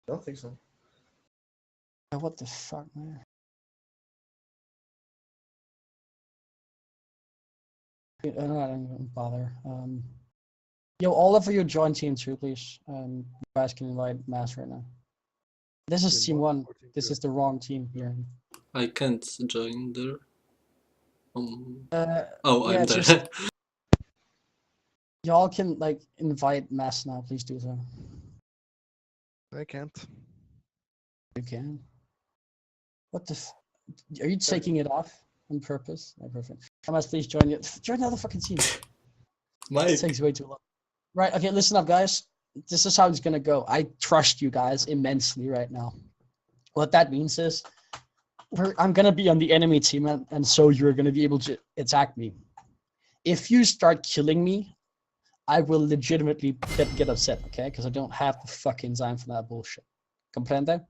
I don't think so. What the fuck, man? I don't even bother. Yo, all of you join team 2, please. You guys can invite Mass right now. This is team 1. This is the wrong team here. I can't join there. Yeah, I'm there. just y'all can like invite Mass now. Please do so. I can't. You can. What the? Are you taking it off on purpose? Oh, perfect. Mass, please join it. Join the other fucking team. Mike. This takes way too long. Right. Okay. Listen up, guys. This is how it's gonna go. I trust you guys immensely right now. What that means is, I'm gonna be on the enemy team, and so you're gonna be able to attack me. If you start killing me, I will legitimately get upset, okay? Because I don't have the fucking time for that bullshit. Comprende?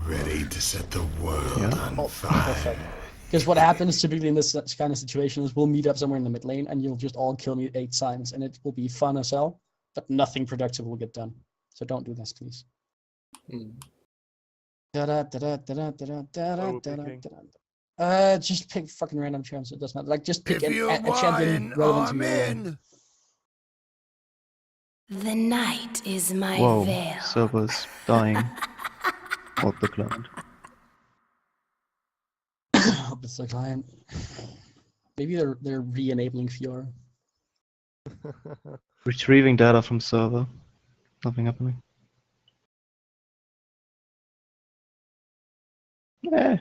Ready to set the world on fire. Perfect. Because what happens typically in this kind of situation is we'll meet up somewhere in the mid lane, and you'll just all kill me 8 times, and it will be fun as hell, but nothing productive will get done. So don't do this, please. Just pick fucking random champs. It doesn't matter. Like, just pick a champion relevant to me. The night is my Whoa, veil. server's dying. What the client? Hope it's the client. Maybe they're re-enabling Fiora. Retrieving data from server. Nothing happening. Yeah.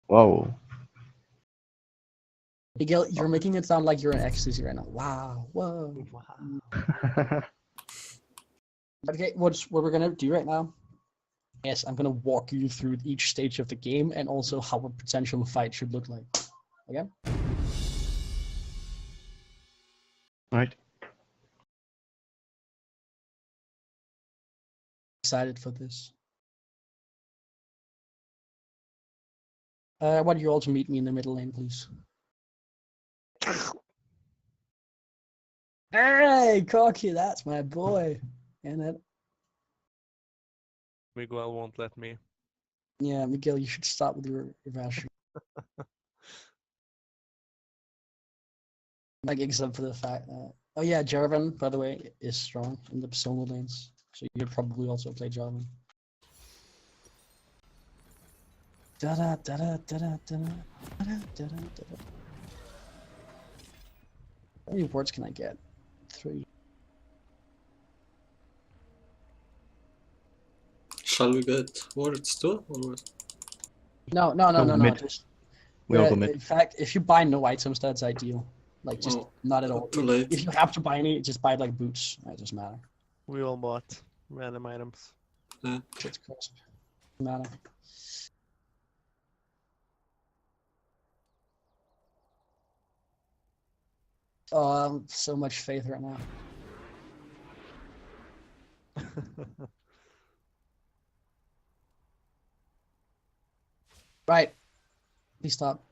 Whoa. Miguel, you're making it sound like you're in ecstasy right now. Wow. Whoa. Wow. Okay, what we're gonna do right now is I'm gonna walk you through each stage of the game and also how a potential fight should look like. Okay? Right. Excited for this. I want you all to meet me in the middle lane, please. Hey, Cocky, that's my boy. And it. Miguel won't let me. Yeah, Miguel, you should stop with your bashing. Like, except for the fact that... Oh yeah, Jarvan, by the way, is strong in the solo lanes. So you could probably also play Jarvan. How many words can I get? 3. Shall we get words too? Or what? No. Mid. Just, We all go mid. in fact, if you buy no items, that's ideal. Like, just not at all. Too late. If you have to buy any, just buy like boots. It doesn't matter. We all bought random items. Shit's crisp. Doesn't matter. Oh, so much faith right now. Right. Please stop.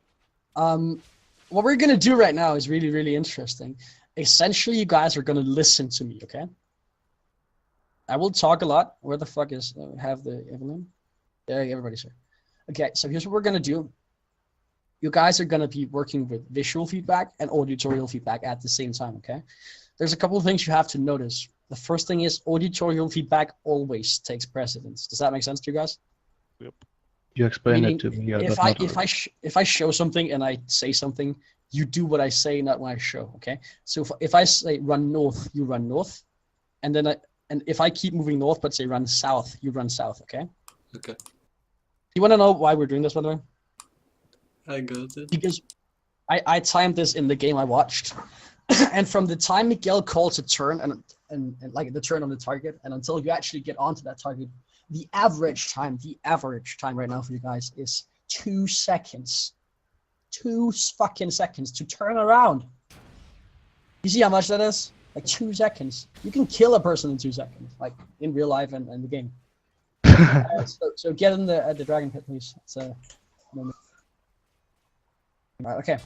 What we're gonna do right now is really, really interesting. Essentially, you guys are gonna listen to me, okay? I will talk a lot. Where the fuck is have the Evelyn? There, everybody's here. Okay, so here's what we're gonna do. You guys are gonna be working with visual feedback and auditorial feedback at the same time, okay? There's a couple of things you have to notice. The first thing is auditorial feedback always takes precedence. Does that make sense to you guys? Yep. You explained Meaning, it to me. if I show something and I say something, you do what I say, not what I show. Okay. So if I say run north, you run north, and then if I keep moving north but say run south, you run south. Okay. Okay. You want to know why we're doing this, by the way? I got it. Because I timed this in the game I watched, and from the time Miguel calls a turn and like the turn on the target, and until you actually get onto that target, the average time right now for you guys is 2 seconds. 2 fucking seconds to turn around. You see how much that is? Like 2 seconds. You can kill a person in 2 seconds, like in real life and the game. So get in the dragon pit, please. It's right, okay.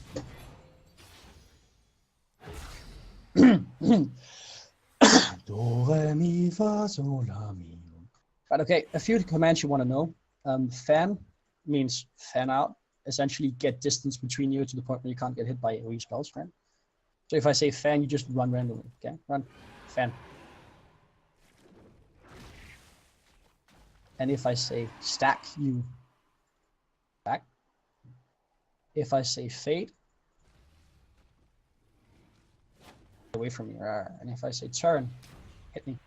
Do, re, mi, fa, sol, la, mi. Right, okay, a few commands you want to know. Fan means fan out. Essentially get distance between you to the point where you can't get hit by AoE spells, right? So if I say fan, you just run randomly, okay? Run, fan. And if I say stack, you stack. If I say fade, away from me. And if I say turn, hit me.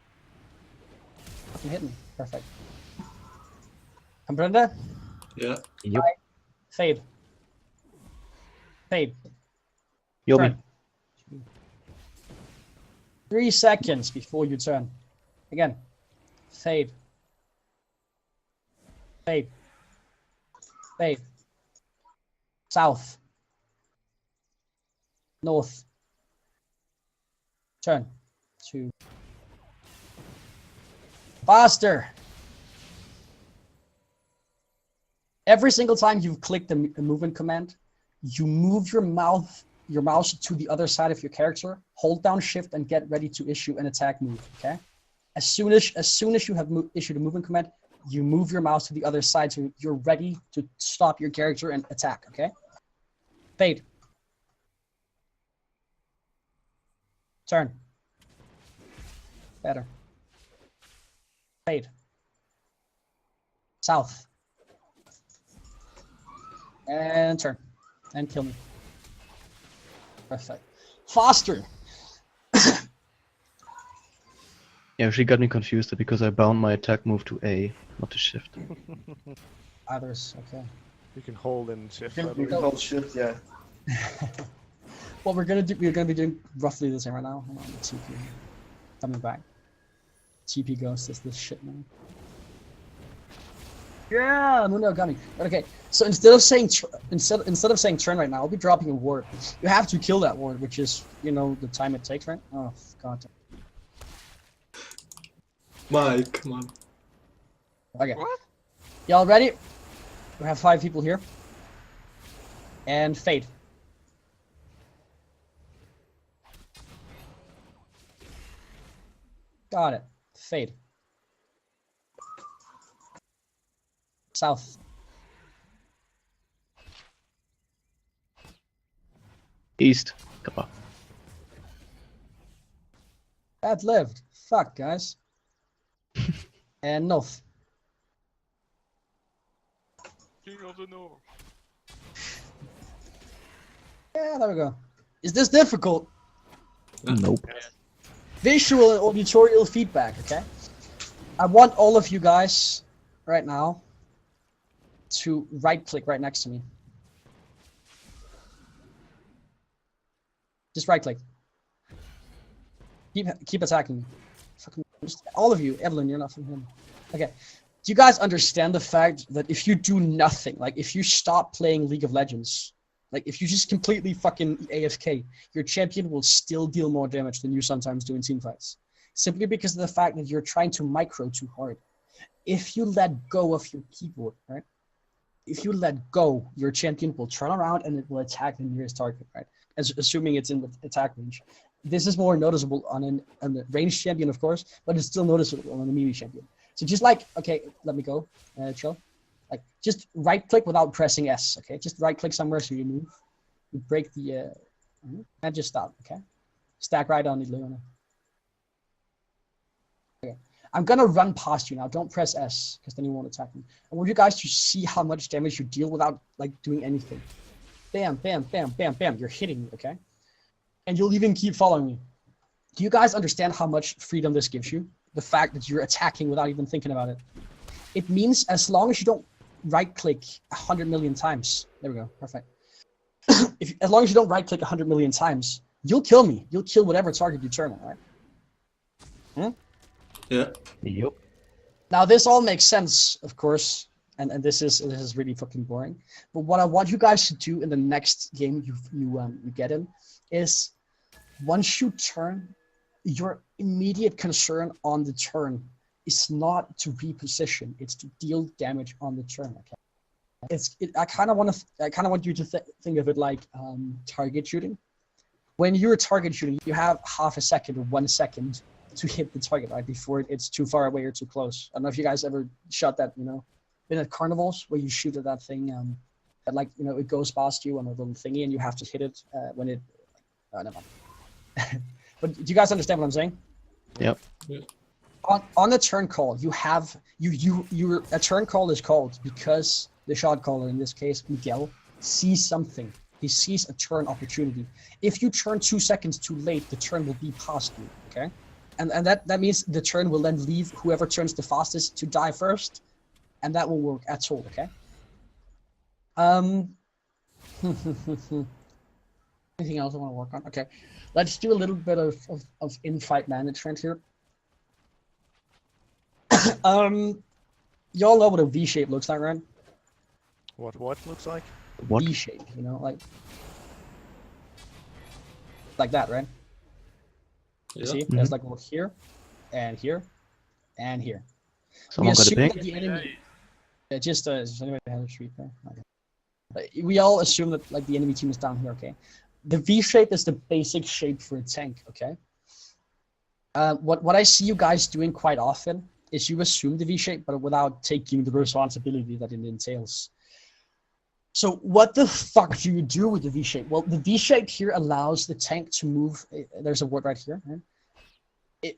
Fucking hit me. Perfect. Comprende? Yeah. Yup. Fade. Fade. Yobi. Turn. 3 seconds before you turn. Again. Fade. Fade. Fade. South. North. Turn. 2. Faster. Every single time you've clicked the movement command, you move your mouse to the other side of your character, hold down shift and get ready to issue an attack move, okay? As soon as you have issued a movement command, you move your mouse to the other side so you're ready to stop your character and attack, okay? Fade. Turn. Better. Fade. South. And turn. And kill me. Perfect. Faster. Yeah, she got me confused because I bound my attack move to A, not to shift. Others, okay. You can hold and shift. You I can believe. hold shift, yeah. What we're gonna be doing roughly the same right now. Hold on, TP. Coming back. TP Ghost is this shit, man. Yeah, no coming. Okay, so instead of saying instead of saying turn right now, I'll be dropping a ward. You have to kill that ward, which is the time it takes, right? Oh god. Mike, come on. Okay. What? Y'all ready? We have 5 people here. And fade. Got it. Fade. South. East. Come on. That lived. Fuck, guys. And north. King of the North. Yeah, there we go. Is this difficult? Nope. Visual and auditorial feedback, okay? I want all of you guys right now to right-click right next to me. Just right-click. Keep attacking me. Fucking all of you. Evelyn, you're not from him. Okay. Do you guys understand the fact that if you do nothing, like if you stop playing League of Legends, like if you just completely fucking AFK, your champion will still deal more damage than you sometimes do in teamfights? Simply because of the fact that you're trying to micro too hard. If you let go of your keyboard, right? If you let go, your champion will turn around and it will attack the nearest target, right? Assuming it's in the attack range. This is more noticeable on a ranged champion, of course, but it's still noticeable on a melee champion. So just like, okay, let me go, chill. Like, just right-click without pressing S, okay? Just right-click somewhere so you move. You break the, and just stop, okay? Stack right on it, Leona. Okay. I'm gonna run past you now. Don't press S, because then you won't attack me. I want you guys to see how much damage you deal without, like, doing anything. Bam, bam, bam, bam, bam. You're hitting me, okay? And you'll even keep following me. Do you guys understand how much freedom this gives you? The fact that you're attacking without even thinking about it. It means as long as you don't right-click 100 million times. There we go. Perfect. As long as you don't right-click 100 million times, you'll kill me. You'll kill whatever target you turn on, right? Yeah. Yup. Now, this all makes sense, of course, and this is really fucking boring. But what I want you guys to do in the next game you get in is once you turn, your immediate concern on the turn is not to reposition; it's to deal damage on the turn. Okay, I kind of want you to think of it like target shooting. When you're target shooting, you have half a second or 1 second to hit the target, right, before it's too far away or too close. I don't know if you guys ever shot that, been at carnivals where you shoot at that thing, that like, it goes past you on a little thingy and you have to hit it when it, never mind. But do you guys understand what I'm saying? Yep. On the turn call, you have, a turn call is called because the shot caller, in this case, Miguel, sees something. He sees a turn opportunity. If you turn 2 seconds too late, the turn will be past you, okay? And that means the turn will then leave whoever turns the fastest to die first, and that will work at all, okay? Anything else I want to work on? Okay, let's do a little bit of in-fight management here. Y'all know what a V shape looks like, right? What looks like? What? V shape, like that, right? You Yeah. see, there's like one here, and here, and here. Someone got a assume ping? that the enemy, just does anybody have a street there? Okay. We all assume that like the enemy team is down here, okay? The V shape is the basic shape for a tank, okay? What I see you guys doing quite often is you assume the V shape, but without taking the responsibility that it entails. So what the fuck do you do with the V shape? Well, the V shape here allows the tank to move. There's a word right here. Right?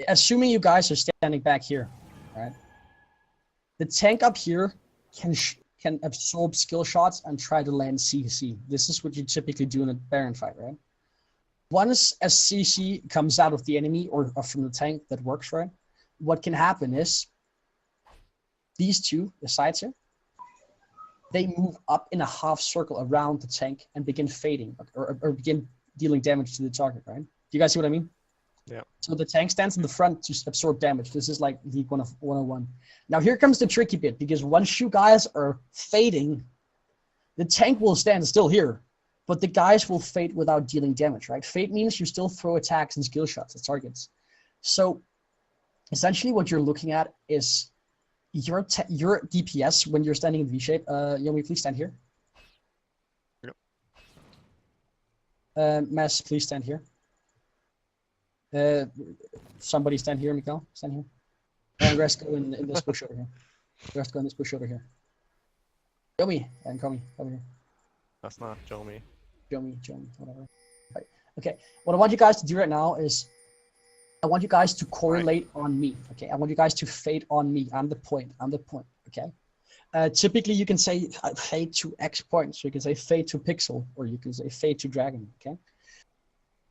Assuming you guys are standing back here, right? The tank up here can absorb skill shots and try to land CC. This is what you typically do in a Baron fight, right? Once a CC comes out of the enemy or from the tank that works, right? What can happen is these two, the sides here, they move up in a half circle around the tank and begin fading or begin dealing damage to the target, right? Do you guys see what I mean? Yeah. So the tank stands in the front to absorb damage. This is like League 101. Now here comes the tricky bit, because once you guys are fading, the tank will stand still here, but the guys will fade without dealing damage, right? Fade means you still throw attacks and skill shots at targets. So essentially what you're looking at is your DPS when you're standing in V-shape. Yomi, please stand here. Yep. Mass, please stand here. Somebody stand here, Mikael. Stand here. And rest go in this bush over here. Rest go in this bush over here. Yomi and Komi over here. That's not Jomi. Jomi, whatever. Right. Okay. What I want you guys to do right now is I want you guys to correlate on me. Okay. I want you guys to fade on me. I'm the point. Okay. Typically, you can say fade to X point. So you can say fade to pixel, or you can say fade to dragon. Okay.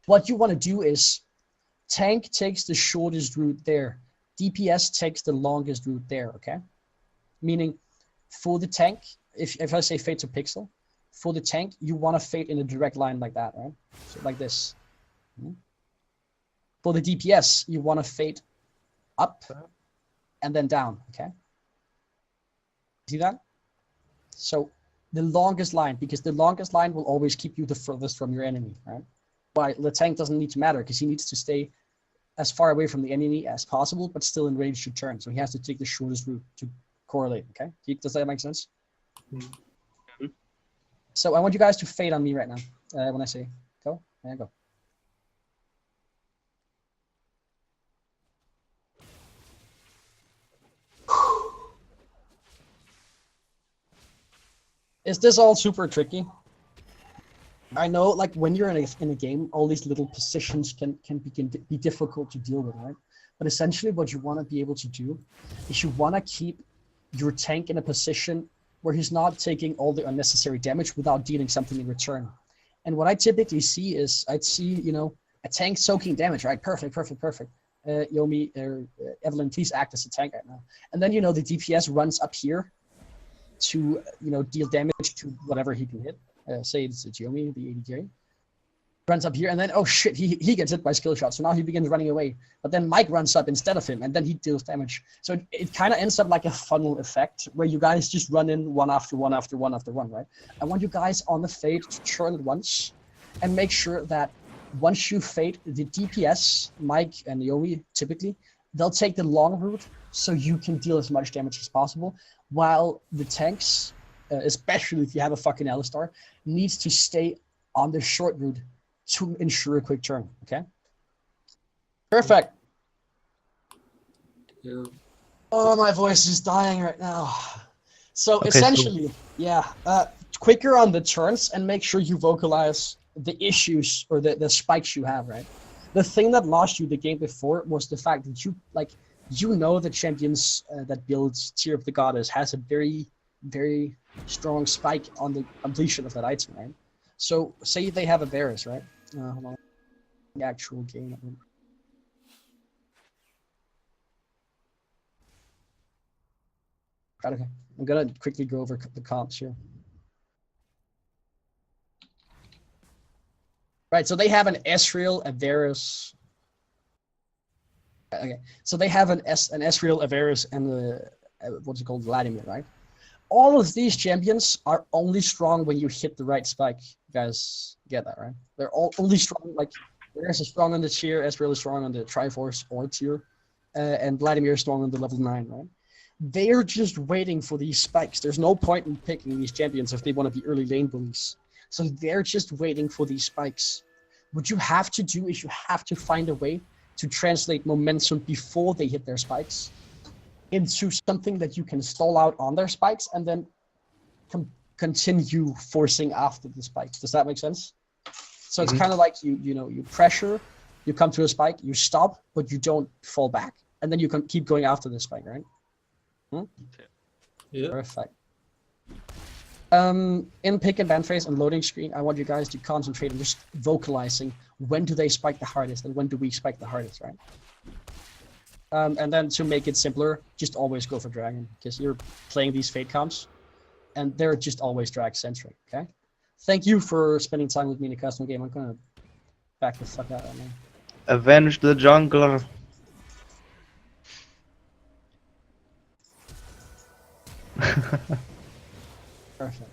What you want to do is tank takes the shortest route there. DPS takes the longest route there. Okay. Meaning, for the tank, if I say fade to pixel, for the tank, you want to fade in a direct line like that, right? So like this. For the DPS, you want to fade up and then down, okay? See that? So the longest line, because the longest line will always keep you the furthest from your enemy, right? But the tank doesn't need to matter, because he needs to stay as far away from the enemy as possible, but still in range to turn. So he has to take the shortest route to correlate, okay? Does that make sense? Mm-hmm. So I want you guys to fade on me right now. When I say go, and go. Is this all super tricky? I know, like, when you're in a game, all these little positions can be difficult to deal with, right? But essentially what you want to be able to do is you want to keep your tank in a position where he's not taking all the unnecessary damage without dealing something in return. And what I typically see is, I'd see, a tank soaking damage, right? Perfect. Yomi, Evelyn, please act as a tank right now. And then, the DPS runs up here to, deal damage to whatever he can hit. Say it's Yomi, the 80 carry. Runs up here, and then, oh shit, he gets hit by skill shot. So now he begins running away. But then Mike runs up instead of him, and then he deals damage. So it kind of ends up like a funnel effect, where you guys just run in one after one, right? I want you guys on the fade to turn it once, and make sure that once you fade, the DPS, Mike and Yomi, typically, they'll take the long route, so you can deal as much damage as possible, while the tanks, especially if you have a fucking Alistar, needs to stay on the short route to ensure a quick turn, okay? Perfect. Yeah. Oh, my voice is dying right now. So Okay, essentially, yeah, quicker on the turns and make sure you vocalize the issues or the spikes you have, right? The thing that lost you the game before was the fact that you know the champions that builds Tear of the Goddess has a very, very strong spike on the completion of that item, right? So say they have a Varus, right? Hold on. The actual game. Right, okay. I'm gonna quickly go over the comps here. Right, so they have an Ezreal, a Varus. Okay, so they have an Ezreal, a Varus, and what's it called, Vladimir, right? All of these champions are only strong when you hit the right spike. You guys get that, right? They're all only strong, like, Varus is strong on the tier, Ezreal is strong on the Triforce or tier, and Vladimir is strong on the level 9, right? They're just waiting for these spikes. There's no point in picking these champions if they want to be early lane bullies. So they're just waiting for these spikes. What you have to do is you have to find a way to translate momentum before they hit their spikes into something that you can stall out on their spikes and then continue forcing after the spikes. Does that make sense? So it's kind of like you pressure, you come to a spike, you stop, but you don't fall back, and then you can keep going after the spike, right? Yeah. Perfect. In pick and ban phase and loading screen, I want you guys to concentrate on just vocalizing when do they spike the hardest and when do we spike the hardest, right? And then to make it simpler, just always go for dragon, because you're playing these fate comps and they're just always drag centric, okay? Thank you for spending time with me in a custom game. I'm gonna back the fuck out right now. Avenge the jungler. Perfect.